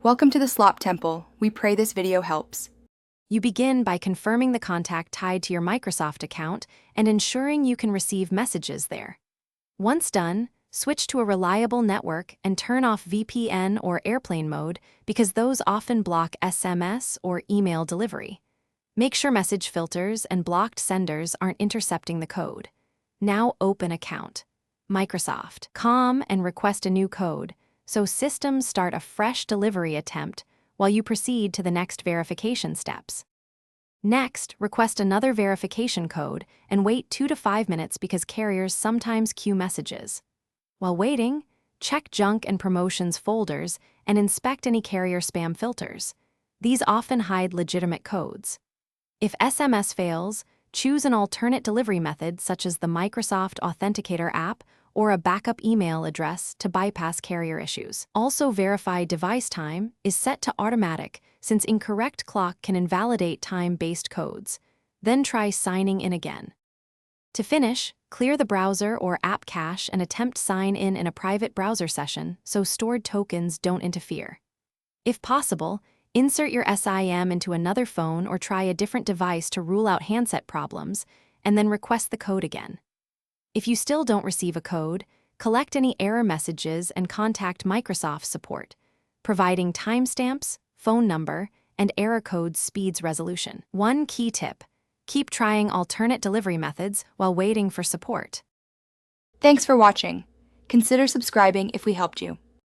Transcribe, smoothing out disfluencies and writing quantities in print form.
Welcome to the Slop Temple. We pray this video helps. You begin by confirming the contact tied to your Microsoft account and ensuring you can receive messages there. Once done, switch to a reliable network and turn off VPN or airplane mode because those often block SMS or email delivery. Make sure message filters and blocked senders aren't intercepting the code. Now open account. Microsoft.com and request a new code, so systems start a fresh delivery attempt while you proceed to the next verification steps. Next, request another verification code and wait 2 to 5 minutes because carriers sometimes queue messages. While waiting, check junk and promotions folders and inspect any carrier spam filters. These often hide legitimate codes. If SMS fails, choose an alternate delivery method such as the Microsoft Authenticator app or a backup email address to bypass carrier issues. Also verify device time is set to automatic since incorrect clock can invalidate time-based codes. Then try signing in again. To finish, clear the browser or app cache and attempt sign in a private browser session so stored tokens don't interfere. If possible, insert your SIM into another phone or try a different device to rule out handset problems, and then request the code again. If you still don't receive a code, collect any error messages and contact Microsoft support. Providing timestamps, phone number, and error codes speeds resolution. One key tip: keep trying alternate delivery methods while waiting for support. Thanks for watching. Consider subscribing if we helped you.